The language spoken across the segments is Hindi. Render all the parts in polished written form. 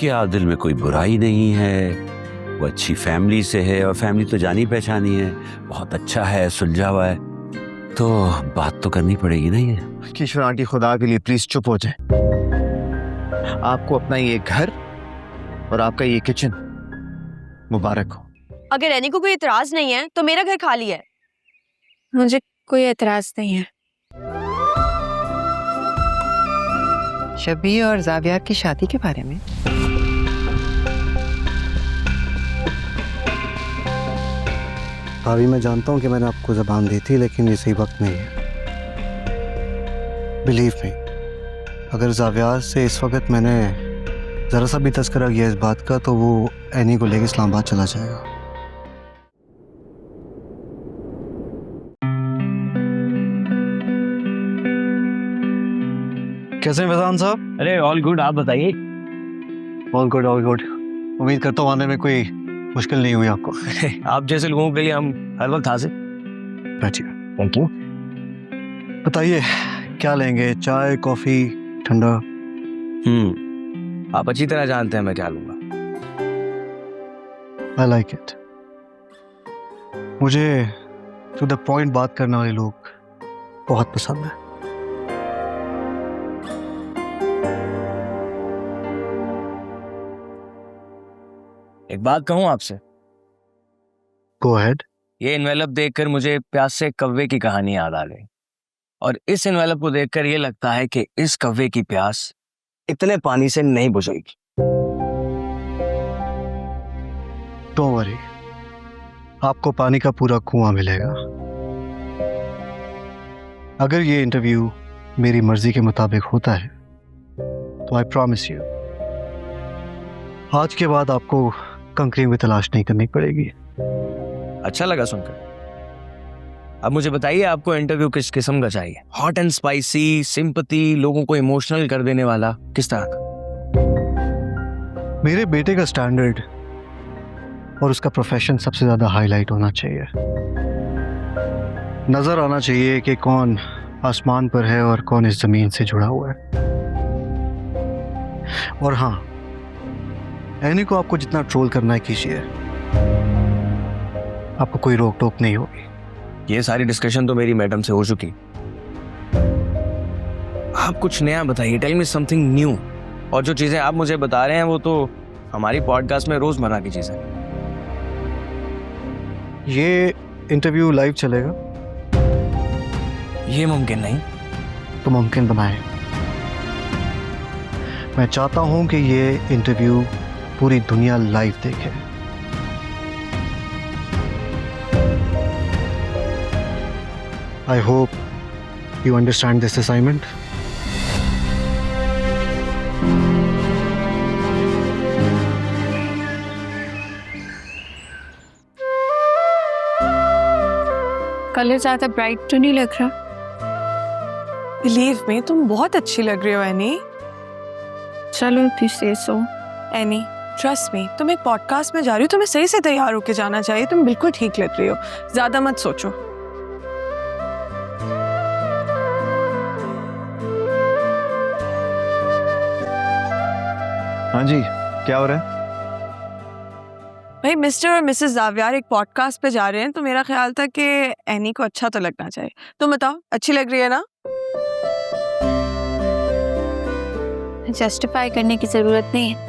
कि आदिल में कोई बुराई नहीं है, वो अच्छी फैमिली से है और फैमिली तो जानी पहचानी है, बहुत अच्छा है, सुलझा हुआ है, तो बात तो करनी पड़ेगी ना। ये किशोर आंटी खुदा के लिए प्लीज चुप हो जाए। आपको अपना ये घर और आपका ये किचन मुबारक हो। अगर एनी को कोई एतराज नहीं है तो मेरा घर खाली है। मुझे कोई एतराज नहीं है। शबी और जाविया की शादी के बारे में भाभी, मैं जानता हूँ कि मैंने आपको ज़बान दी थी, लेकिन ये सही वक्त नहीं है। बिलीव मी, अगर जाविया से इस वक्त मैंने ज़रा सा भी तस्करा किया इस बात का, तो वो एनी को लेकर इस्लामाबाद चला जाएगा। कैसे हैं फैजान साहब? अरे ऑल गुड, आप बताइए। All good, all good. उम्मीद करता हूँ आने में कोई मुश्किल नहीं हुई आपको। आप जैसे लोगों के लिए हम हर वक्त हाजिर। बैठिए। Thank you. बताइए क्या लेंगे, चाय, कॉफ़ी, ठंडा? आप अच्छी तरह जानते हैं मैं क्या लूंगा। I like it. मुझे टू द पॉइंट बात करने वाले लोग बहुत पसंद है। एक बात कहूं आपसे? Go ahead. ये एनवेलप देखकर मुझे प्यास से कव्वे की कहानी याद आ गई, और इस एनवेलप को देखकर ये लगता है कि इस कव्वे की प्यास इतने पानी से नहीं बुझेगी। डोंट वरी, आपको पानी का पूरा कुआं मिलेगा। अगर ये इंटरव्यू मेरी मर्जी के मुताबिक होता है तो आई प्रॉमिस यू, आज के बाद आपको कंकरी में तलाश नहीं करनी पड़ेगी। अच्छा लगा सुनकर। अब मुझे बताइए, आपको इंटरव्यू किस किस्म का चाहिए? हॉट एंड स्पाइसी, सिंपैथी, लोगों को इमोशनल कर देने वाला, किस तरह का? मेरे बेटे का स्टैंडर्ड और उसका प्रोफेशन सबसे ज्यादा हाईलाइट होना चाहिए। नजर आना चाहिए कि कौन आसमान पर है और कौन इस जमीन से जुड़ा हुआ है। और हाँ, एनी को आपको जितना ट्रोल करना है कीजिए, आपको कोई रोक टोक नहीं होगी। ये सारी डिस्कशन तो मेरी मैडम से हो चुकी। आप कुछ नया बताइए, टेल मी समथिंग न्यू। और जो चीजें आप मुझे बता रहे हैं वो तो हमारी पॉडकास्ट में रोजमर्रा की चीजें। ये इंटरव्यू लाइव चलेगा? ये मुमकिन नहीं। तो मुमकिन बनाए। मैं चाहता हूं कि ये इंटरव्यू पूरी दुनिया लाइव देखे। आई hope you understand this assignment. Colour ज्यादा ब्राइट तो नहीं लग रहा। बिलीव में तुम बहुत अच्छी लग रही हो एनी। चलो फिर से सो। एनी ट्रस्ट मी, तुम एक पॉडकास्ट में जा रही हो, तुम्हें सही से तैयार होके जाना चाहिए। तुम बिल्कुल ठीक लग रही हो, ज्यादा मत सोचो। हाँ जी, क्या हो रहा है? भाई मिस्टर और मिसेस जावियार एक पॉडकास्ट पे जा रहे हैं, तो मेरा ख्याल था कि एनी को अच्छा तो लगना चाहिए। तुम बताओ, अच्छी लग रही है ना? जस्टिफाई करने की जरूरत नहीं है।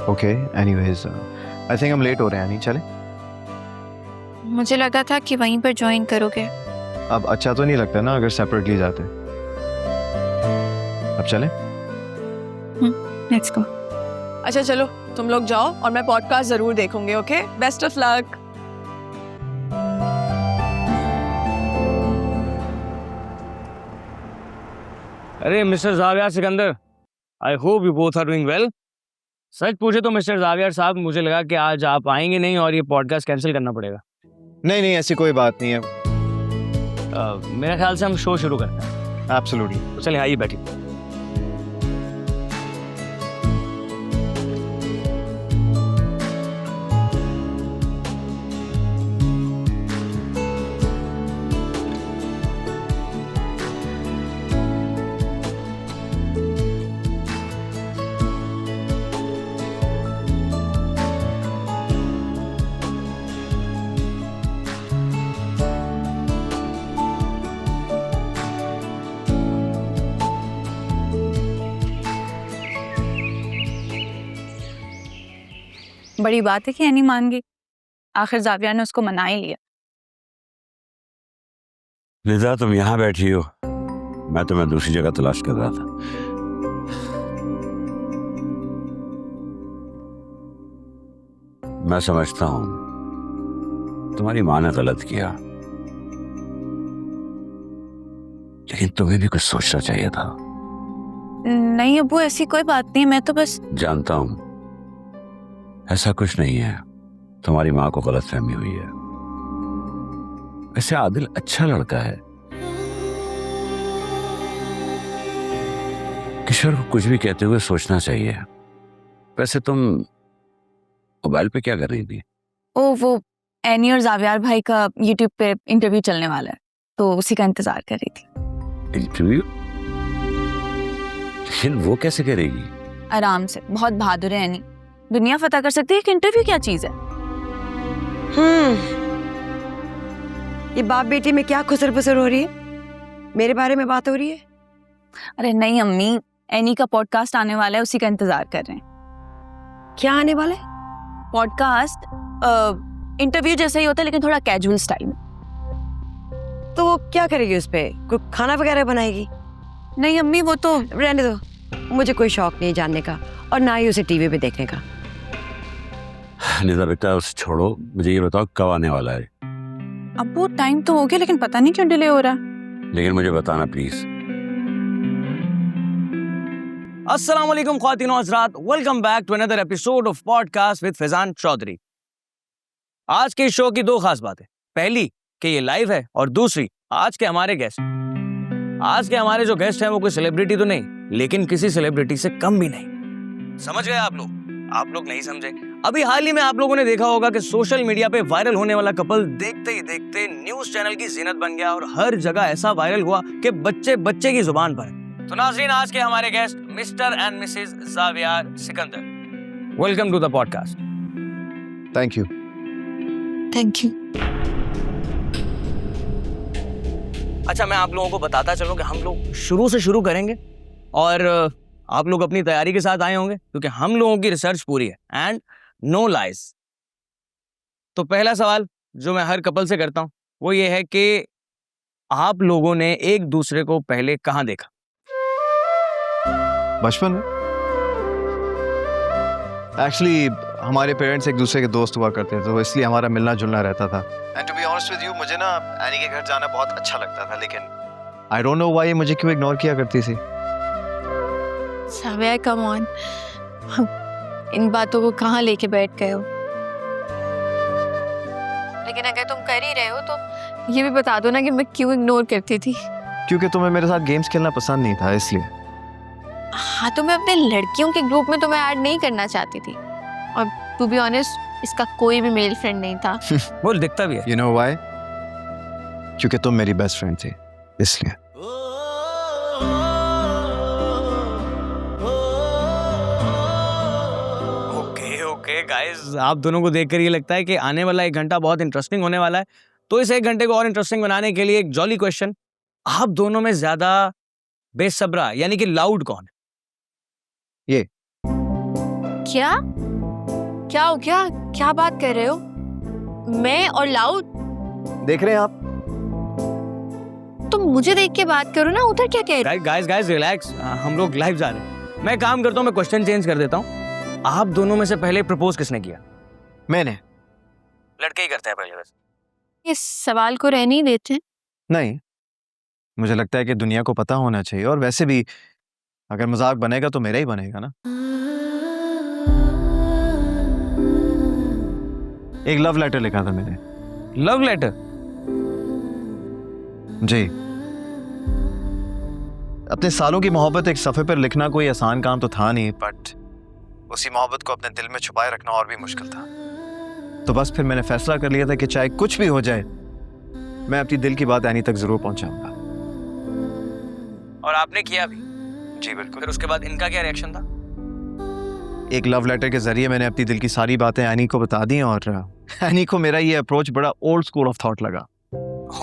ओके, एनीवेज आई थिंक हम लेट हो रहे हैं। नहीं चले? मुझे लगा था कि वहीं पर ज्वाइन करोगे। अब अच्छा तो नहीं लगता ना अगर सेपरेटली जाते। अब चले? Let's go. अच्छा चलो, तुम लोग जाओ और मैं पॉडकास्ट जरूर देखूंगी। Okay, best of luck. अरे mister Zaviyar Sikandar, I hope you both are doing well. सच पूछे तो मिस्टर जावियार साहब, मुझे लगा कि आज आप आएंगे नहीं और ये पॉडकास्ट कैंसिल करना पड़ेगा। नहीं नहीं, ऐसी कोई बात नहीं है। मेरे ख्याल से हम शो शुरू करते हैं। एब्सोल्युटली। तो चलिए आइए बैठिए। बड़ी बात है कि एनी मान गई। आखिर जाविया ने उसको मना ही लिया। निदा, तुम यहाँ बैठी हो, मैं तुम्हें दूसरी जगह तलाश कर रहा था। मैं समझता हूं तुम्हारी माँ ने गलत किया, लेकिन तुम्हें भी कुछ सोचना चाहिए था। नहीं अब्बू, ऐसी कोई बात नहीं, मैं तो बस। जानता हूं ऐसा कुछ नहीं है, तुम्हारी माँ को गलतफहमी हुई है। वैसे आदिल अच्छा लड़का है, किशोर को कुछ भी कहते हुए सोचना चाहिए। वैसे तुम मोबाइल पे क्या कर रही थी? ओ, वो एनी और जावियार भाई का यूट्यूब पे इंटरव्यू चलने वाला है, तो उसी का इंतजार कर रही थी। इंटरव्यू? लेकिन वो कैसे करेगी? आराम से, बहुत बहादुर है एनी, दुनिया फतह कर सकती है कि इंटरव्यू क्या चीज है। ये बाप बेटी में क्या खुसर फुसर हो रही है? मेरे बारे में बात हो रही है? अरे नहीं अम्मी, एनी का पॉडकास्ट आने वाला है, उसी का इंतजार कर रहे हैं। क्या आने वाला है? पॉडकास्ट इंटरव्यू जैसा ही होता है, लेकिन थोड़ा कैजुअल स्टाइल में। तो वो क्या करेगी उस पे? कोई खाना वगैरह बनाएगी? नहीं अम्मी, वो तो रहने दो, मुझे कोई शौक नहीं जानने का, और ना ही उसे टीवी पे देखने का। निदा बेटा, उसे छोड़ो, मुझे ये बताओ कब आने वाला है? अब वो टाइम तो हो गया, लेकिन पता नहीं क्यों डिले हो रहा। लेकिन मुझे बताना प्लीज। अस्सलाम वालेकुम ख्वातीन और हज़रात, welcome back to another episode of podcast with Faizan Chaudhary. आज के शो की दो खास बातें, पहली कि ये लाइव है, और दूसरी आज के हमारे गेस्ट। आज के हमारे जो गेस्ट हैं वो कोई सेलिब्रिटी तो नहीं, लेकिन किसी सेलिब्रिटी से कम भी नहीं। समझ गए आप लोग? आप लोग नहीं समझे। अभी हाल ही में आप लोगों ने देखा होगा कि सोशल मीडिया पे वायरल होने वाला कपल देखते ही देखते न्यूज चैनल की जीनत बन गया, और हर जगह ऐसा वायरल हुआ कि बच्चे बच्चे की जुबान पर। तो नाज़रीन, आज के हमारे guest mister and Mrs Zaviar Sikandar, welcome to the podcast. Thank you. Thank you. अच्छा, मैं आप लोगों को बताता चलूं कि हम लोग शुरू से शुरू करेंगे, और आप लोग अपनी तैयारी के साथ आए होंगे, क्योंकि हम लोगों की रिसर्च पूरी है एंड नो लाइज। तो पहला सवाल जो मैं हर कपल से करता हूं वो ये है कि आप लोगों ने एक दूसरे को पहले कहां देखा? बचपन में। एक्चुअली हमारे पेरेंट्स एक दूसरे के दोस्त हुआ करते थे, तो इसलिए हमारा मिलना जुलना रहता था। And to be honest with you, मुझे ना एनी के घर जाना बहुत अच्छा लगता था, लेकिन आई डोंट नो व्हाई मुझे क्यों इग्नोर किया करती थी। जाविया, कम ऑन, इन बातों को कहाँ लेके बैठ गए हो? लेकिन अगर तुम कर ही रहे हो तो ये भी बता दो ना कि मैं क्यों इग्नोर करती थी। क्योंकि तुम्हें मेरे साथ गेम्स खेलना पसंद नहीं था, इसलिए। हाँ, तो मैं अपने लड़कियों के ग्रुप में तुम्हें ऐड नहीं करना चाहती थी, और टू बी ऑनेस्ट इसका कोई भी मेल फ्रेंड नहीं था। बोल, दिखता भी है। You know why? क्योंकि तुम मेरी बेस्ट फ्रेंड थी, इसलिए। ओके गाइस, आप दोनों को देखकर ये लगता है कि आने वाला 1 घंटा बहुत इंटरेस्टिंग होने वाला है। तो इस 1 घंटे को और इंटरेस्टिंग बनाने के लिए एक जॉली क्वेश्चन, आप दोनों में ज्यादा बेसब्रा यानी कि लाउड कौन है? ये क्या क्या हो गया? क्या बात कर रहे हो? मैं और लाउड? देख रहे हैं आप? तुम मुझे देख के बात करो ना, उधर क्या कह रहे हो? गाइस रिलैक्स, हम लोग लाइव जा रहे हैं। मैं काम करता हूँ, मैं क्वेश्चन चेंज कर देता हूँ। आप दोनों में से पहले प्रपोज किसने किया? मैंने। लड़के ही करते हैं पहले वैसे। इस सवाल को रहने ही देते हैं। नहीं, मुझे लगता है कि दुनिया को पता होना चाहिए, और वैसे भी अगर मजाक बनेगा तो मेरा ही बनेगा ना। एक लव लेटर लिखा था मैंने। Love letter? जी। अपने सालों की मोहब्बत एक सफ़े पर लिखना कोई आसान काम तो था नहीं, बट उसी मोहब्बत को अपने दिल में छुपाए रखना और भी मुश्किल था। तो बस फिर मैंने फैसला कर लिया था कि चाहे कुछ भी हो जाए, मैं अपनी दिल की बात एनी तक जरूर पहुंचाऊंगा। और आपने किया भी? जी बिल्कुल। फिर उसके बाद इनका क्या रिएक्शन था? एक लव लेटर के जरिए मैंने अपनी दिल की सारी बातें एनी को बता दी, और एनी को मेरा ये अप्रोच बड़ा ओल्ड स्कूल ऑफ थॉट लगा।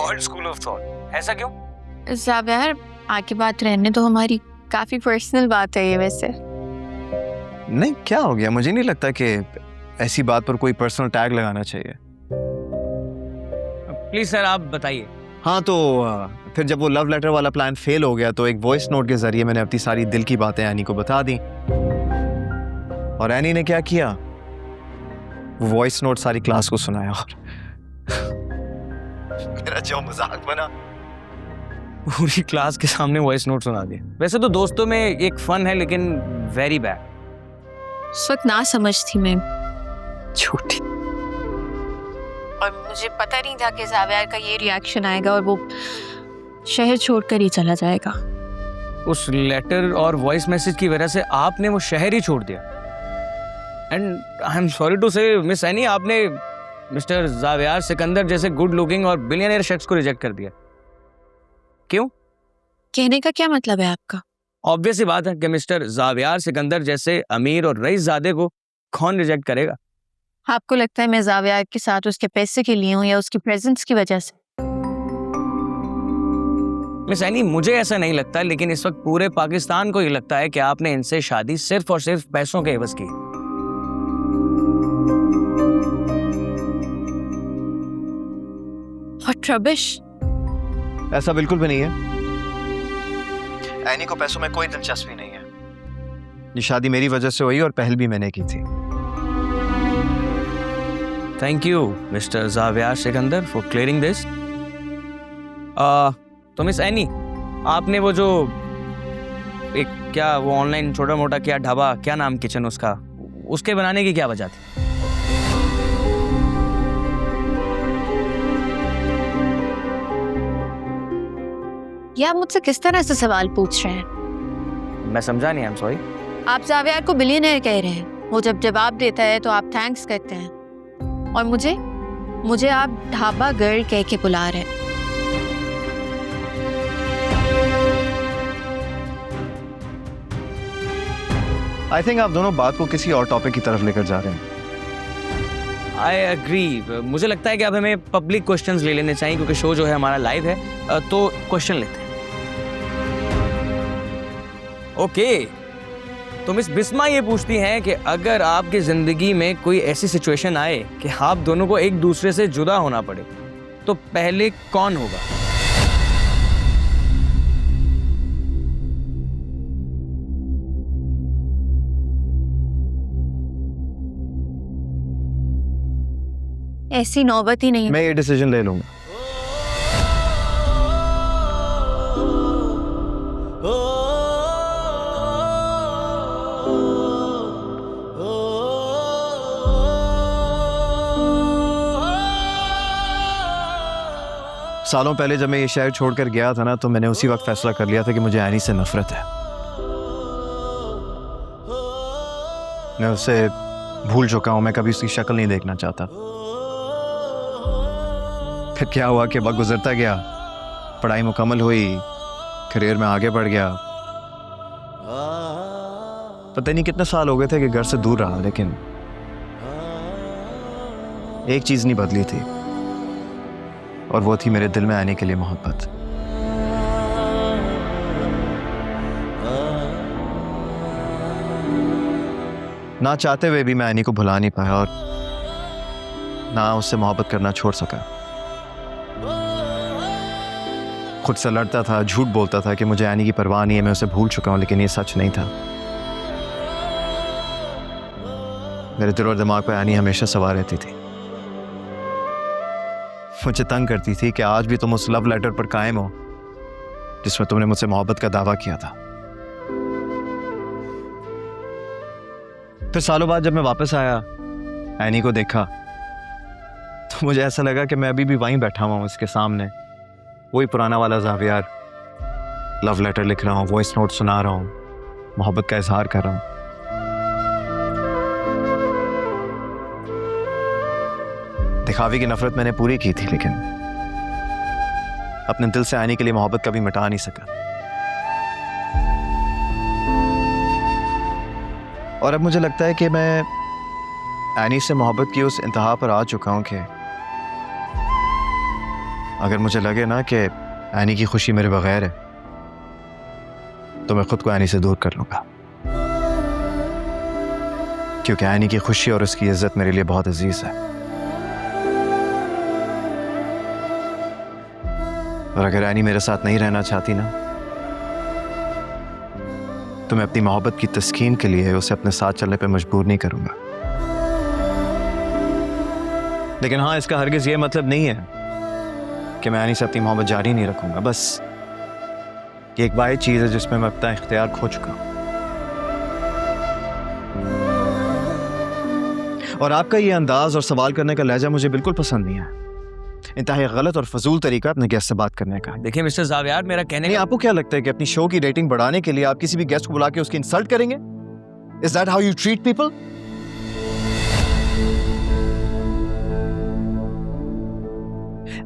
Old school of thought? ऐसा क्यों? जावियार, आगे बात रहने तो, हमारी काफी पर्सनल बात है ये। वैसे नहीं, क्या हो गया? मुझे नहीं लगता कि ऐसी बात पर कोई पर्सनल टैग लगाना चाहिए। प्लीज सर आप बताइए। हाँ तो फिर जब वो लव लेटर वाला प्लान फेल हो गया तो एक वॉइस नोट के जरिए मैंने अपनी सारी दिल की बातें एनी को बता दी। और एनी ने क्या किया, वो वॉइस नोट सारी क्लास को सुनाया और मेरा जो मजाक बना, पूरी क्लास के सामने वॉइस नोट सुना दिया। वैसे तो दोस्तों में एक फन है लेकिन वेरी बैड। उस वक्त ना समझ थी मैं, छोटी। और मुझे पता नहीं था कि जावियार का ये रिएक्शन आएगा और वो शहर छोड़कर ही चला जाएगा। उस लेटर और वॉइस मैसेज की वजह से आपने वो शहर ही छोड़ दिया। And I am sorry to say miss Annie, आपने मिस्टर जावियार सिकंदर जैसे गुड लुकिंग और बिलियनियर शख्स को रिजेक्ट कर दिया। क्यों? कहने का क्या मतलब है आपका? ऑब्वियस ही बात है कि मिस्टर जावियार सिकंदर जैसे अमीर और रईस ज़ादे को कौन रिजेक्ट करेगा? आपको लगता है मैं जावियार के साथ उसके पैसे के लिए हूँ या उसकी प्रेजेंस की वजह से? मिस एनी, मुझे ऐसा नहीं लगता, लेकिन इस वक्त पूरे पाकिस्तान को ये लगता है कि आपने इनसे शादी सिर्फ और सिर्फ पैसों के एवज की। What rubbish! ऐसा बिल्कुल भी नहीं है। एनी को पैसों में कोई दिलचस्पी नहीं है। ये शादी मेरी वजह से हुई और पहल भी मैंने की थी। Thank you mister Zaviyar Sikandar for clearing this. तो मिस एनी, आपने वो जो एक क्या वो ऑनलाइन छोटा मोटा क्या ढाबा, क्या नाम किचन उसका, उसके बनाने की क्या वजह थी? ये आप मुझसे किस तरह से सवाल पूछ रहे हैं? मैं समझा नहीं, आई एम सॉरी। आप जावियार को बिलियनर कह रहे हैं, वो जब जवाब देता है तो आप थैंक्स कहते हैं, और मुझे आप ढाबा गर्ल कह के बुला रहे हैं। आई थिंक आप दोनों बात को किसी और टॉपिक की तरफ लेकर जा रहे हैं। I agree. मुझे लगता है कि अब हमें पब्लिक क्वेश्चंस ले लेने चाहिए, क्योंकि शो जो है हमारा लाइव है। तो क्वेश्चन लेते हैं। ओके, तो मिस बिस्मा ये पूछती हैं कि अगर आपकी जिंदगी में कोई ऐसी सिचुएशन आए कि आप दोनों को एक दूसरे से जुदा होना पड़े, तो पहले कौन होगा? ऐसी नौबत ही नहीं। मैं ये डिसीजन ले लूंगा। सालों पहले जब मैं ये शहर छोड़कर गया था ना, तो मैंने उसी वक्त फैसला कर लिया था कि मुझे एनी से नफरत है। मैं उसे भूल चुका हूं, मैं कभी उसकी शक्ल नहीं देखना चाहता। फिर क्या हुआ कि वक्त गुजरता गया, पढ़ाई मुकम्मल हुई, करियर में आगे बढ़ गया। पता नहीं कितने साल हो गए थे कि घर से दूर रहा, लेकिन एक चीज नहीं बदली थी, और वो थी मेरे दिल में आने के लिए मोहब्बत। ना चाहते हुए भी मैं एनी को भुला नहीं पाया और ना उससे मोहब्बत करना छोड़ सका। खुद से लड़ता था, झूठ बोलता था कि मुझे एनी की परवाह नहीं है, मैं उसे भूल चुका हूं, लेकिन ये सच नहीं था। मेरे दिल और दिमाग पर एनी हमेशा सवार रहती थी। मुझे तंग करती थी कि आज भी तुम उस लव लेटर पर कायम हो जिसमें तुमने मुझसे मोहब्बत का दावा किया था। फिर सालों बाद जब मैं वापस आया, एनी को देखा, तो मुझे ऐसा लगा कि मैं अभी भी वहीं बैठा हुआ हूं उसके सामने, वही पुराना वाला जावियार। लव लेटर लिख रहा हूं, वॉइस नोट सुना रहा हूं, मोहब्बत का इजहार कर रहा हूं। दिखावे की नफरत मैंने पूरी की थी, लेकिन अपने दिल से आने के लिए मोहब्बत कभी मिटा नहीं सका। और अब मुझे लगता है कि मैं एनी से मोहब्बत की उस इंतहा पर आ चुका हूं कि अगर मुझे लगे ना कि एनी की खुशी मेरे बगैर है, तो मैं खुद को एनी से दूर कर लूंगा। क्योंकि एनी की खुशी और उसकी इज्जत मेरे लिए बहुत अजीज है। और अगर एनी मेरे साथ नहीं रहना चाहती ना, तो मैं अपनी मोहब्बत की तस्कीन के लिए उसे अपने साथ चलने पर मजबूर नहीं करूंगा। लेकिन हाँ, इसका हरगिज ये मतलब नहीं है कि मैं एनी से अपनी मोहब्बत जारी नहीं रखूंगा। बस ये एक वाहिद चीज है जिसमें मैं अपना इख्तियार खो चुका हूं। और आपका ये अंदाज और सवाल करने का लहजा मुझे बिल्कुल पसंद नहीं है। इंतहाई गलत और फजूल तरीका अपने गेस्ट से बात करने का। देखिए मिस्टर जावियार, मेरा कहने नहीं, आपको क्या लगता है कि अपनी शो की रेटिंग बढ़ाने के लिए आप किसी भी गेस्ट को बुला के उसकी इंसल्ट करेंगे? Is that how you treat people?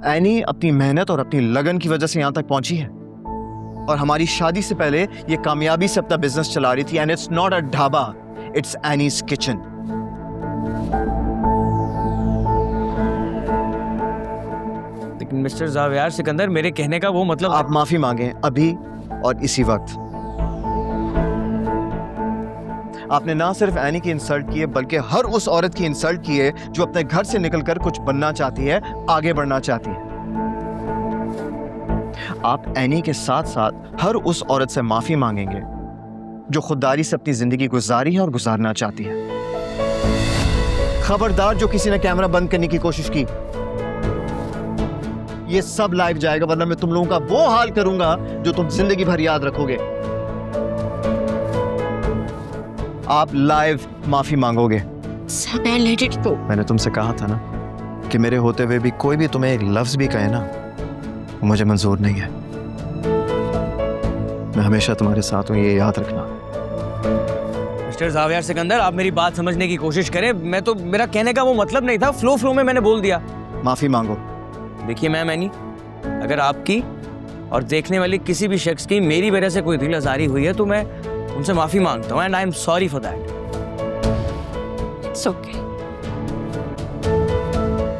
Any अपनी मेहनत और अपनी लगन की वजह से यहां तक पहुंची है, और हमारी शादी से पहले ये कामयाबी से अपना बिजनेस चला रही थी। And it's not a dhaba, it's Annie's kitchen. लेकिन मिस्टर जावियार सिकंदर, मेरे कहने का वो मतलब आप माफी मांगें अभी और इसी वक्त। आपने ना सिर्फ एनी की इंसल्ट की है, बल्कि हर उस औरत की इंसल्ट की है जो अपने घर से निकलकर कुछ बनना चाहती है, आगे बढ़ना चाहती है। आप एनी के साथ साथ हर उस औरत से माफी मांगेंगे जो खुददारी से अपनी जिंदगी गुजारी है और गुजारना चाहती है। खबरदार जो किसी ने कैमरा बंद करने की कोशिश की, ये सब लाइव जाएगा, वरना मैं तुम लोगों का वो हाल करूंगा जो तुम जिंदगी भर याद रखोगे। आप लाइव माफी मांगोगे। मैंने तुमसे कहा था ना कि मेरे होते हुए भी कोई भी तुम्हें एक लफ्ज भी कहे ना, वो मुझे मंजूर नहीं है। मैं हमेशा तुम्हारे साथ हूं, ये याद रखना। मिस्टर जावियार सिकंदर, आप मेरी बात समझने की कोशिश करें। मेरा कहने का वो मतलब नहीं था, फ्लो में मैंने बोल दिया। माफी मांगो। देखिए मैम एनी, अगर आपकी और देखने वाली किसी भी शख्स की मेरी वजह से कोई दिल आजारी हुई है तो मैं उनसे माफी मांगता हूँ, and I am sorry for that. It's okay.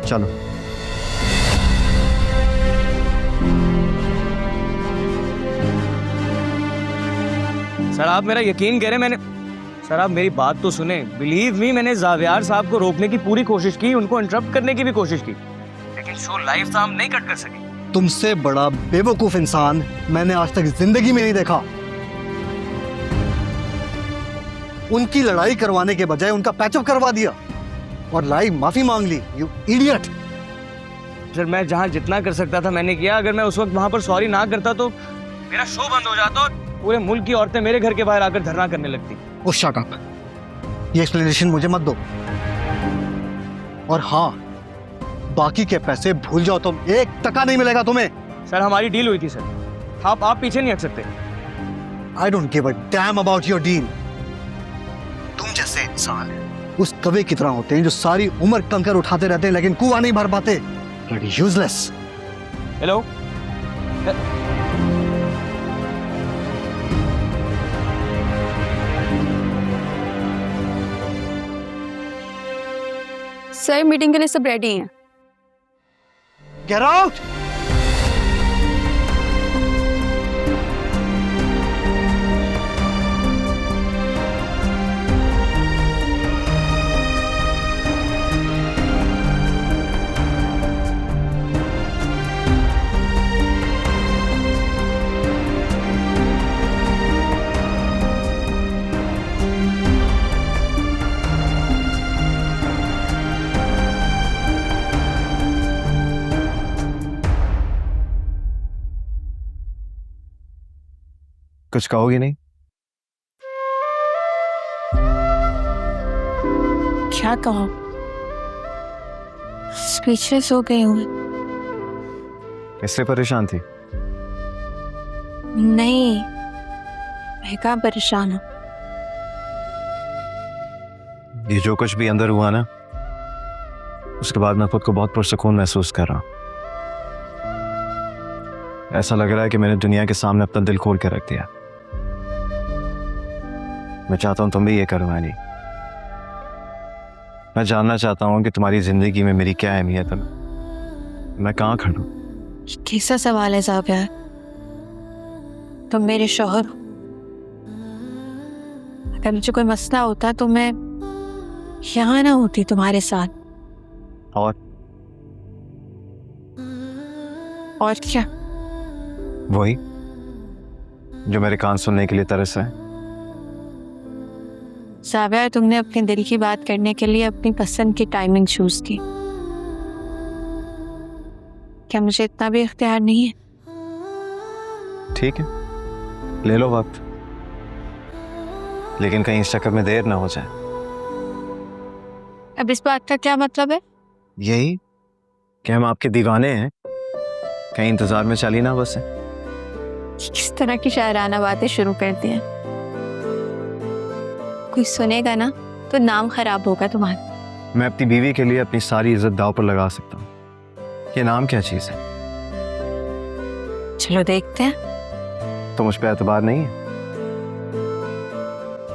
चलो। सर आप मेरा यकीन करें, सर आप मेरी बात तो सुने। बिलीव मी, मैंने जावियार साहब को रोकने की पूरी कोशिश की, उनको इंटरप्ट करने की भी कोशिश की, लेकिन शो लाइव था, हम नहीं कट कर सके। तुमसे बड़ा बेवकूफ इंसान मैंने आज तक जिंदगी में नहीं देखा। उनकी लड़ाई करवाने के बजाय उनका पैचअप करवा दिया और लाइव माफी मांग ली। You idiot. सर मैं जहां जितना कर सकता था मैंने किया। अगर मैं उस वक्त वहां पर सॉरी ना करता तो मेरा शो बंद हो जाता और पूरे मुल्क की औरतें मेरे घर के बाहर आकर धरना करने लगती। ओ शट अप। ये एक्सप्लेनेशन मुझे मत दो। और हाँ, बाकी के पैसे भूल जाओ, तुम 1 टका नहीं मिलेगा तुम्हें। सर हमारी डील हुई थी सर, आप पीछे नहीं हट सकते। I don't give a damn about your deal. तुम जैसे इंसान उस कवे की तरह होते हैं जो सारी उम्र कंकर उठाते रहते हैं लेकिन कुआं नहीं भर पाते। यूजलेस। हेलो, सर मीटिंग के लिए सब रेडी हैं। Get out. कुछ कहोगे नहीं? क्या कहो, स्पीचलेस हो गई हूँ। इससे परेशान थी? नहीं, मैं कहाँ परेशान हूँ। ये जो कुछ भी अंदर हुआ ना, उसके बाद मैं खुद को बहुत पुरसुकून महसूस कर रहा हूँ। ऐसा लग रहा है कि मैंने दुनिया के सामने अपना दिल खोल के रख दिया। मैं चाहता हूं तुम भी ये करो एनी। मैं जानना चाहता हूं कि तुम्हारी जिंदगी में मेरी क्या अहमियत है, मैं कहाँ खड़ा हूं। कैसा सवाल है जावियार? तुम मेरे शौहर हो। अगर मुझे कोई मसला होता तो मैं यहाँ ना होती तुम्हारे साथ। और क्या? वही जो मेरे कान सुनने के लिए तरस है। ज़ावियर, तुमने अपने दिल की बात करने के लिए अपनी पसंद की टाइमिंग चूज की। क्या मुझे इतना भी इख्तियार नहीं है? ठीक है, ले लो वक्त, लेकिन कहीं इस चक्कर में देर ना हो जाए। अब इस बात का क्या मतलब है? यही कि हम आपके दीवाने हैं, कहीं इंतजार में चली ना बस। किस तरह की शायराना बातें शुरू कर दी हैं। कोई सुनेगा ना तो नाम खराब होगा तुम्हारा। मैं अपनी बीवी के लिए अपनी सारी इज्जत दांव पर लगा सकता हूँ। ये नाम क्या चीज है? चलो देखते हैं। तो मुझ पर एतबार नहीं है?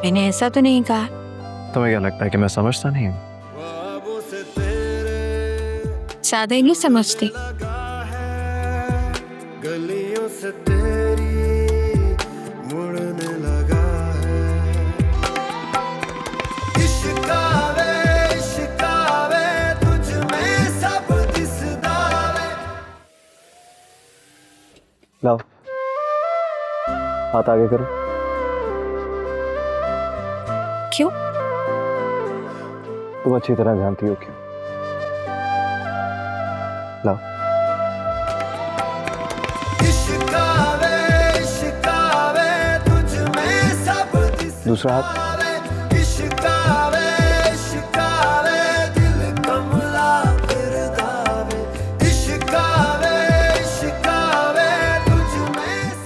मैंने ऐसा तो नहीं कहा। तुम्हें क्या लगता है कि मैं समझता नहीं हूँ? ज्यादा ही नहीं समझती। गलियों से तेरी मुड़ने लगा है। इश्कावे तुझ में सब दिसदा वे। लाओ हाथ आगे करो। क्यों? तुम अच्छी तरह जानती हो क्यों। लाओ। दूसरा हाथ।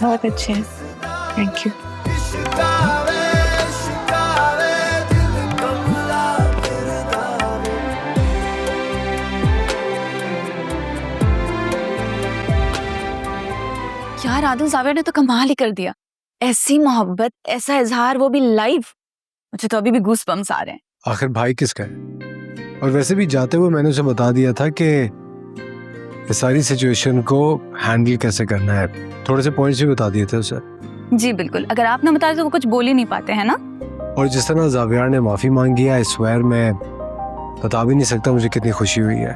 बहुत अच्छे हैं, थैंक यू। यार आदिल ज़ावियर ने तो कमाल ही कर दिया। ऐसी मोहब्बत, ऐसा इजहार, वो भी लाइव। मुझे तो अभी भी गूस बम्स आ रहे हैं। आखिर भाई किसका है? और वैसे भी जाते हुए मैंने उसे बता दिया था कि इस सारी सिचुएशन को हैंडल कैसे करना है। थोड़े से पॉइंट्स भी बता दिए थे उसे। जी बिल्कुल, अगर आप ना बताए तो वो कुछ बोल ही नहीं पाते हैं ना। और जिस तरह ज़ावियर ने माफी मांगी है, आई स्वेयर मैं बता भी नहीं सकता मुझे कितनी खुशी हुई है।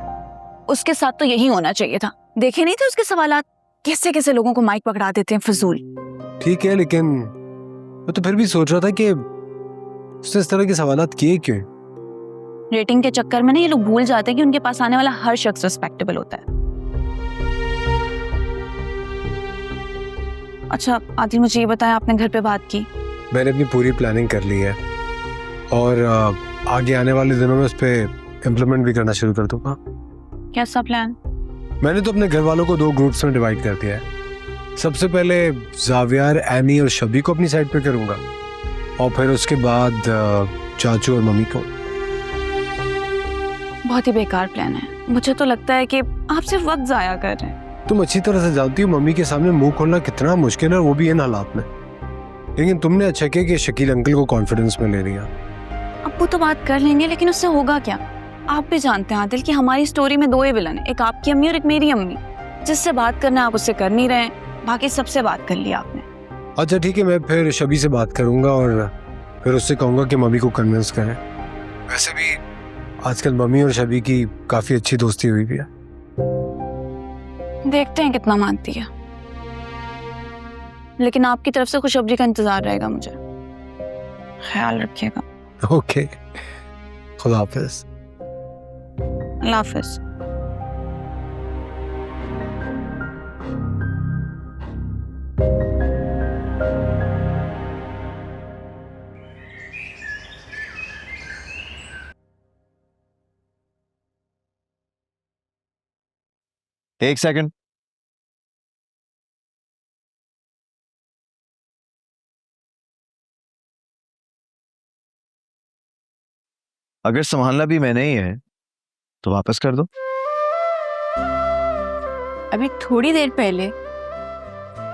उसके साथ तो यही होना चाहिए था। देखे नहीं थे उसके सवालात, कैसे कैसे लोगों को माइक पकड़ा देते हैं फजूल। ठीक है, लेकिन मैं तो फिर भी सोच रहा था कि उसने इस तरह के सवालात किए क्यों। रेटिंग के चक्कर में ना ये लोग भूल जाते हैं कि उनके पास आने वाला हर शख्स रिस्पेक्टेबल होता है। अच्छा आदिल, मुझे ये बताएं, आपने घर पे बात की? मैंने अपनी पूरी प्लानिंग कर ली है और आगे आने वाले दिनों में उस पर इम्प्लीमेंट भी करना शुरू कर दूंगा। कैसा प्लान? मैंने तो अपने घर वालों को 2 ग्रुप्स में डिवाइड कर दिया है। सबसे पहले ज़ावियर, एनी और शबी को अपनी साइड पे करूंगा और फिर उसके बाद चाचू और मम्मी को। बहुत ही बेकार प्लान है। मुझे तो लगता है कि आप सिर्फ वक्त जाया कर रहे हैं। तुम अच्छी तरह से जानती हो मम्मी के सामने मुंह खोलना कितना मुश्किल है, वो भी इन हालात में। लेकिन तुमने अच्छा किया कि शकील अंकल को कॉन्फिडेंस में ले लिया। अब वो तो बात कर लेंगे, लेकिन उससे होगा क्या? आप भी जानते हैं आदिल कि हमारी स्टोरी में 2 ही विलन है, एक आपकी अम्मी और एक मेरी अम्मी। जिससे बात करना आप उससे कर नहीं रहे, बाकी सबसे बात कर लिया आपने। अच्छा ठीक है, मैं फिर शबी से बात करूंगा और फिर उससे कहूंगा कि मम्मी को कन्विंस करें। वैसे भी आजकल मम्मी और शबी की काफी अच्छी दोस्ती हुई भी है। देखते हैं कितना मानती है, लेकिन आपकी तरफ से खुशखबरी का इंतजार रहेगा मुझे। ख्याल रखिएगा। ओके, खुदा हाफिज। अल्लाह हाफिज। एक सेकंड। अगर संभालना भी मैंने ही है तो वापस कर दो। अभी थोड़ी देर पहले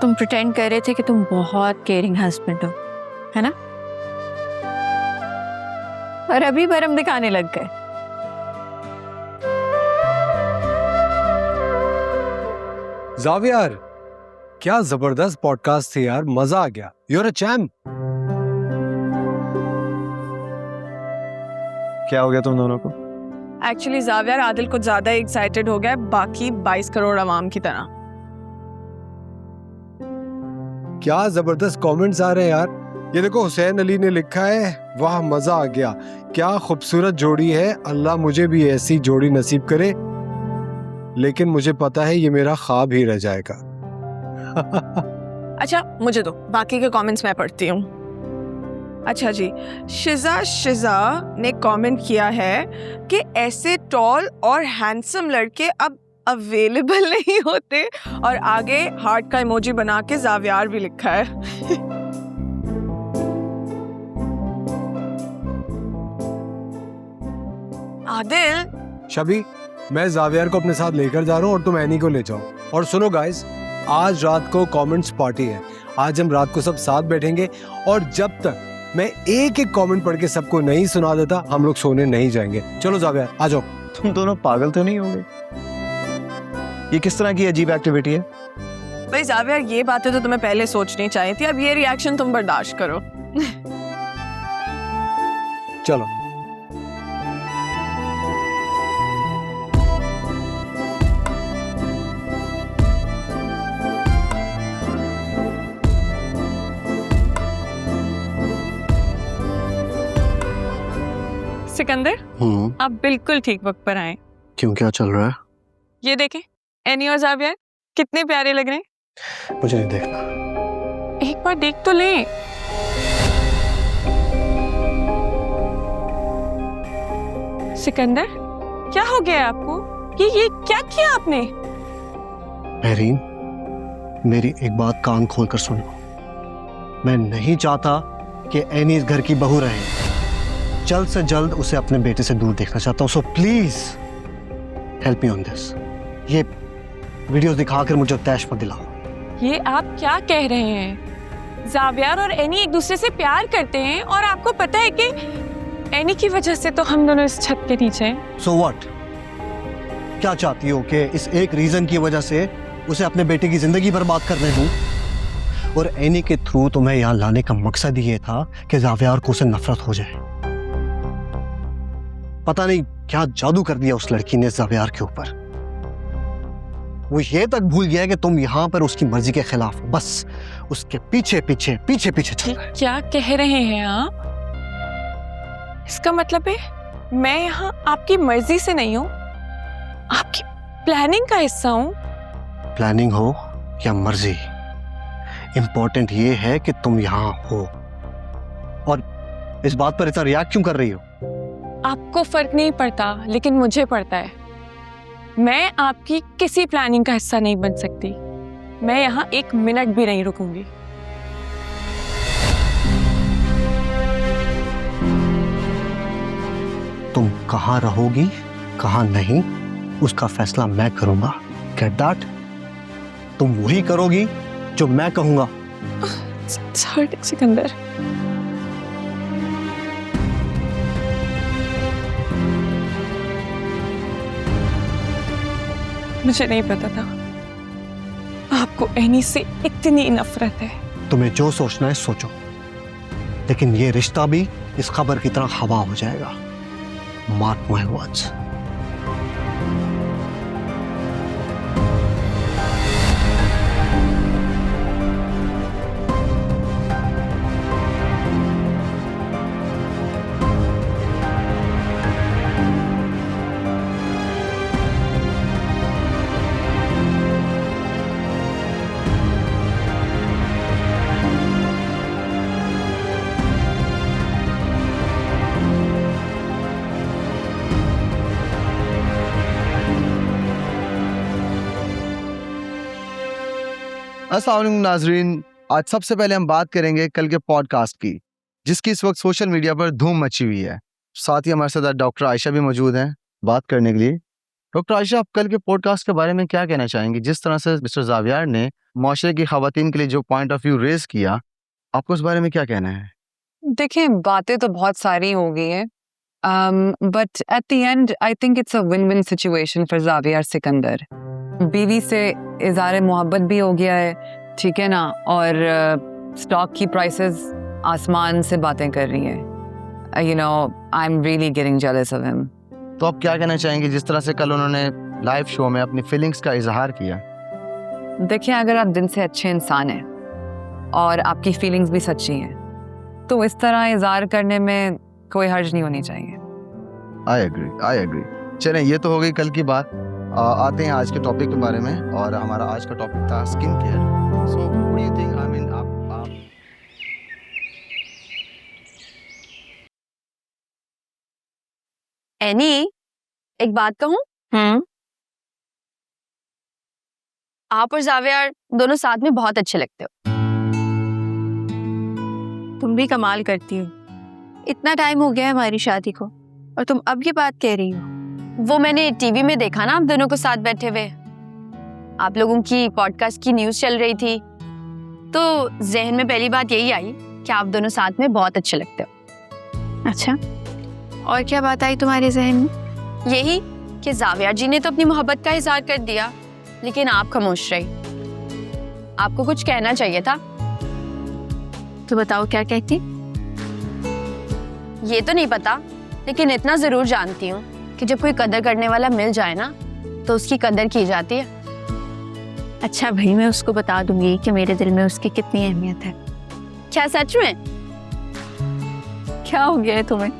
तुम प्रिटेंड कर रहे थे कि तुम बहुत केयरिंग हस्बैंड हो, है ना? और अभी बरम दिखाने लग गए। ज़ावियर, क्या जबरदस्त पॉडकास्ट थी यार, मजा आ गया। You are a champ. क्या हो गया तुम दोनों को? एक्चुअली जावियर आदिल कुछ ज्यादा एक्साइटेड हो गया है, बाकी 22 करोड़ अवाम की तरह। क्या जबरदस्त कमेंट्स आ रहे हैं यार। ये देखो हुसैन अली ने लिखा है, वाह मजा आ गया, क्या खूबसूरत जोड़ी है, अल्लाह मुझे भी ऐसी जोड़ी नसीब करे, लेकिन मुझे पता है ये मेरा ख्वाब ही रह जाएगा। अच्छा मुझे दो, बाकी के कमेंट्स मैं पढ़ती हूँ। अच्छा जी, शिजा ने कमेंट किया है कि ऐसे टॉल और हैंडसम लड़के अब अवेलेबल नहीं होते, और आगे हार्ट का इमोजी बना के जावियार भी लिखा है। आदिल, शबी, मैं जावियर को अपने साथ लेकर जा रहा हूँ और तुम एनी को ले जाओ। और सुनो गाइस, आज रात को कमेंट्स पार्टी है। आज हम रात को सब साथ बैठेंगे और जब तक मैं एक एक कमेंट पढ़ के सबको नहीं सुना देता, हम लोग सोने नहीं जाएंगे। चलो जावियर आ जाओ। तुम दोनों पागल तो नहीं होंगे? ये किस तरह की अजीब एक्टिविटी है? भाई जावियर, ये बातें तो तुम्हें पहले सोचनी चाहिए थी, अब ये रिएक्शन तुम बर्दाश्त करो। चलो सिकंदर, आप बिल्कुल ठीक वक्त पर आए। क्यों, क्या चल रहा है? ये देखें, एनी और जावियर कितने प्यारे लग रहे हैं। मुझे नहीं देखना। एक बार देख तो ले। सिकंदर, क्या हो गया आपको? ये क्या किया आपने? महरीन, मेरी एक बात कान खोल कर सुन लो। मैं नहीं चाहता कि एनी इस घर की बहू रहे। जल्द से जल्द उसे अपने बेटे से दूर देखना चाहता हूँ। So please help me on this. ये वीडियोस दिखाकर मुझे तैश मत दिलाओ। ये आप क्या कह रहे हैं? जावियर और एनी एक दूसरे से प्यार करते हैं, और आपको पता है कि एनी की वजह से तो हम दोनों इस छत के नीचे हैं। So what? क्या चाहती हो कि इस एक रीजन की वजह से उसे अपने बेटे की जिंदगी बर्बाद करने दूं? और एनी के थ्रू तुम्हें यहाँ लाने का मकसद ये था कि जावियर को उसे नफरत हो जाए। पता नहीं क्या जादू कर दिया उस लड़की ने जावियर के ऊपर। वो ये तक भूल गया कि तुम यहाँ पर उसकी मर्जी के खिलाफ हो, बस उसके पीछे पीछे पीछे पीछे चल रहे। क्या कह रहे हैं आप? इसका मतलब है मैं यहाँ आपकी मर्जी से नहीं हूँ, आपकी प्लानिंग का हिस्सा हूँ। प्लानिंग हो या मर्जी, इंपॉर्टेंट ये है कि तुम यहाँ हो। और इस बात पर इतना रिएक्ट क्यों कर रही हो? आपको फर्क नहीं पड़ता, लेकिन मुझे पड़ता है। मैं आपकी किसी प्लानिंग का हिस्सा नहीं बन सकती। मैं यहाँ एक मिनट भी नहीं रुकूंगी। तुम कहाँ रहोगी, कहाँ नहीं, उसका फैसला मैं करूंगा। Get that? तुम वही करोगी जो मैं कहूंगा। सिकंदर, मुझे नहीं पता था आपको एनी से इतनी नफरत है। तुम्हें जो सोचना है सोचो, लेकिन ये रिश्ता भी इस खबर की तरह हवा हो जाएगा। Mark my words. अस्सलाम वालेकुम नाजरीन, आज सबसे पहले हम बात करेंगे कल के पॉडकास्ट की, जिसकी इस वक्त सोशल मीडिया पर धूम मची हुई है। साथ ही हमारे साथ डॉक्टर आयशा भी मौजूद हैं बात करने के लिए। डॉक्टर आयशा, आप कल के पॉडकास्ट के बारे में क्या कहना चाहेंगी? जिस तरह से मिस्टर जावियर ने माशरे की खवातीन के लिए जो पॉइंट ऑफ व्यू रेज किया, आपको उस बारे में क्या कहना है? देखिए, बातें तो बहुत सारी हो गई है, but at the and I think it's a win win situation for Xavier Sikandar. बीवी से इज़हार मोहब्बत भी हो गया है, ठीक है ना, और स्टॉक की प्राइसेस आसमान से बातें कर रही हैं। you know, I'm really getting jealous of him. तो आप क्या कहना चाहेंगे जिस तरह से कल उन्होंने लाइव शो में अपनी फीलिंग्स का इजहार किया? देखिए, अगर आप दिल से अच्छे इंसान हैं और आपकी फीलिंग्स भी सच्ची हैं, तो इस तरह इजहार करने में कोई हर्ज नहीं होनी चाहिए। I agree. चलें, ये तो हो गई कल की बात। आते हैं आज के टॉपिक के बारे में, और हमारा आज का टॉपिक था skin care. So what do you think, I mean आप एनी, एक बात कहूँ? आप और जावियर दोनों साथ में बहुत अच्छे लगते हो। तुम भी कमाल करती हो। इतना टाइम हो गया है हमारी शादी को और तुम अब ये बात कह रही हो। वो मैंने टीवी में देखा ना आप दोनों को साथ बैठे हुए। आप लोगों की पॉडकास्ट की न्यूज़ चल रही थी, तो जहन में पहली बात यही आई कि आप दोनों साथ में बहुत अच्छे लगते हो। अच्छा, और क्या बात आई तुम्हारे जहन में? यही कि जावियर जी ने तो अपनी मोहब्बत का इजहार कर दिया, लेकिन आप खामोश रही। आपको कुछ कहना चाहिए था। तो बताओ क्या कहती? ये तो नहीं पता, लेकिन इतना जरूर जानती हूँ कि जब कोई कदर करने वाला मिल जाए ना, तो उसकी कदर की जाती है। अच्छा भाई, मैं उसको बता दूंगी कि मेरे दिल में उसकी कितनी अहमियत है। क्या सच में? क्या हो गया है तुम्हें?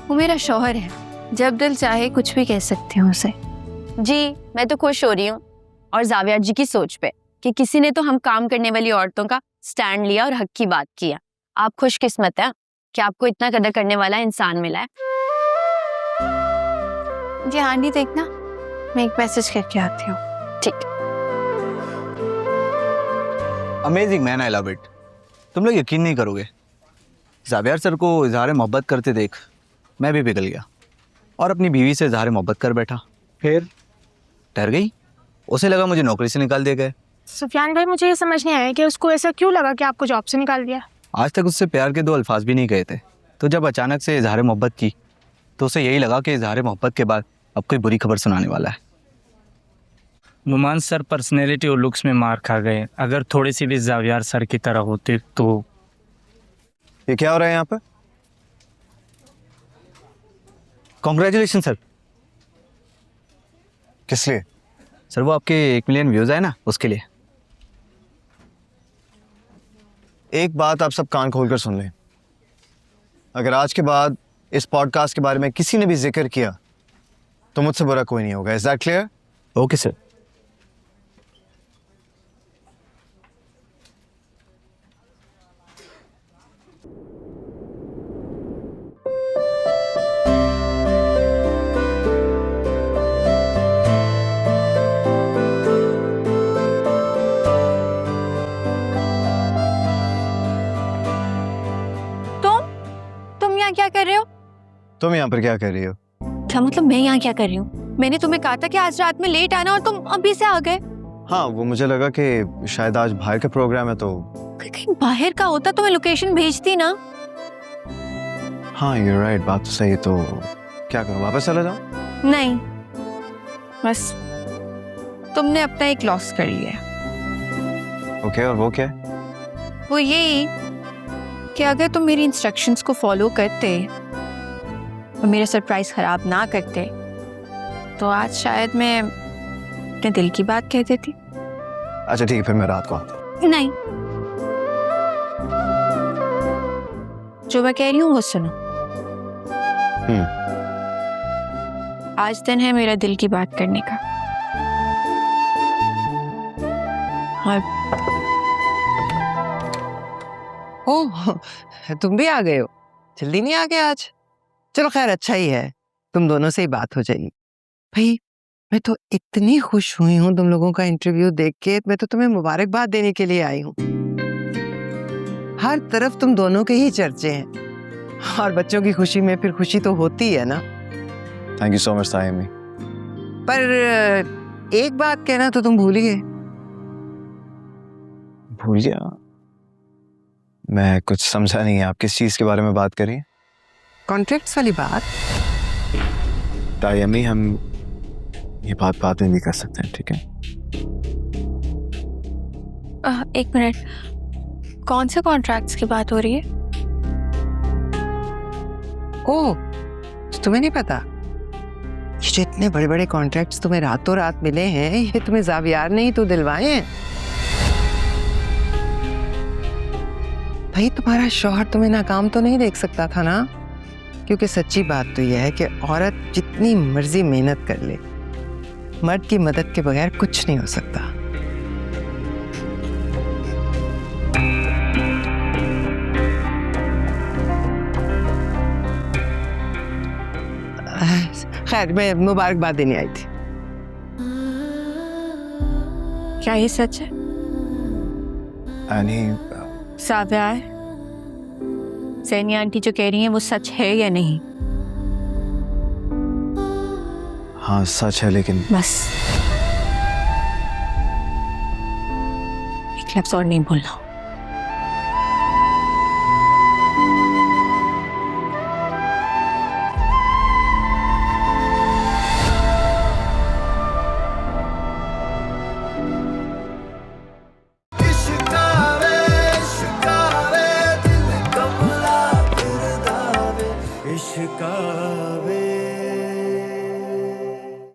वो मेरा शौहर है, जब दिल चाहे कुछ भी कह सकती हूँ उसे। जी, मैं तो खुश हो रही हूँ, और जावियर जी की सोच पे कि किसी ने तो हम काम करने वाली औरतों का स्टैंड लिया और हक की बात किया। आप खुशकिस्मत हैं कि आपको इतना कदर करने वाला इंसान मिला है। जी आंटी, देखना मैं एक मैसेज करके आती हूँ। ठीक। Amazing man, I love it. तुम लोग यकीन नहीं करोगे, जावियर सर को इजहार मोहब्बत करते देख मैं भी पिघल गया और अपनी बीवी से इजहार मोहब्बत कर बैठा। फिर डर गई, उसे लगा मुझे नौकरी से निकाल दिया गया। सुफियान भाई, मुझे ये समझ नहीं आया कि उसको ऐसा क्यों लगा कि आपको जॉब से निकाल दिया। आज तक उससे प्यार के 2 अल्फाज भी नहीं कहे थे, तो जब अचानक से इजहार मोहब्बत की तो उसे यही लगा कि इजहार मोहब्बत के बाद अब कोई बुरी खबर सुनाने वाला है। नुमान सर पर्सनैलिटी और लुक्स में मार खा गए। अगर थोड़ी सी भी जावियर सर की तरह होते तो। ये क्या हो रहा है यहाँ पे? Congratulation sir. किस लिए? सर वो आपके 1 मिलियन व्यूज आए ना, उसके लिए। एक बात आप सब कान खोलकर सुन लें, अगर आज के बाद इस पॉडकास्ट के बारे में किसी ने भी जिक्र किया तो मुझसे बुरा कोई नहीं होगा। Is that clear? Okay sir. क्या कर रहे हो? तुम यहाँ पर क्या कर रही हो? क्या मतलब मैं यहाँ क्या कर रही हूँ? मैंने तुम्हें कहा था कि आज रात में लेट आना और तुम अभी से आ गए। हाँ, वो मुझे लगा कि शायद आज बाहर का प्रोग्राम है, तो कहीं बाहर का होता तो मैं लोकेशन भेजती ना। हाँ, you're right, बात तो सही है। तो क्या करूँ, वापस चला जाऊँ? नहीं, बस तुमने अपना एक लॉस कर लिया। ओके, और वो क्या है? वो यही कि अगर तुम मेरी इंस्ट्रक्शंस को फॉलो करते और मेरा सरप्राइज खराब ना करते तो आज शायद मैं अपने दिल की बात कह देती। अच्छा ठीक है, फिर मैं रात को आता हूँ। नहीं, जो मैं कह रही हूँ वो सुनो। आज दिन है मेरा दिल की बात करने का। और ओह, तुम भी आ गए हो? जल्दी नहीं आ गए आज? चलो खैर, अच्छा ही है, तुम दोनों से ही बात हो जाएगी। भाई, मैं तो इतनी खुश हुई हूँ तुम लोगों का इंटरव्यू देख के। मैं तो तुम्हें मुबारकबाद देने के लिए आई हूँ। हर तरफ तुम दोनों के ही चर्चे हैं, और बच्चों की खुशी में फिर खुशी तो होती है ना। थैंक यू सो मच तायमी। पर एक बात कहना तो तुम भूल ही गए। भूल गया? मैं कुछ समझा नहीं, आप किस चीज के बारे में बात करिए? कॉन्ट्रैक्ट्स वाली बात। तायमी, हम ये बात बाद में भी कर सकते हैं, ठीक है? एक मिनट, कौन से कॉन्ट्रैक्ट्स की बात हो रही है? ओह, तो तुम्हें नहीं पता? ये जो इतने बड़े बड़े कॉन्ट्रैक्ट्स तुम्हें रातों रात मिले हैं, ये तुम्हें जावियार ने ही तो दिलवाए हैं। भाई तुम्हारा शौहर तुम्हें नाकाम तो नहीं देख सकता था ना? क्योंकि सच्ची बात तो यह है कि औरत जितनी मर्जी मेहनत कर ले, मर्द की मदद के बगैर कुछ नहीं हो सकता। खैर, मैं मुबारकबाद देने आई थी। क्या ये सच है? एनी, जावियार, सैनी आंटी जो कह रही हैं वो सच है या नहीं? हाँ सच है, लेकिन बस एक लफ्ज और नहीं बोलना। इश्क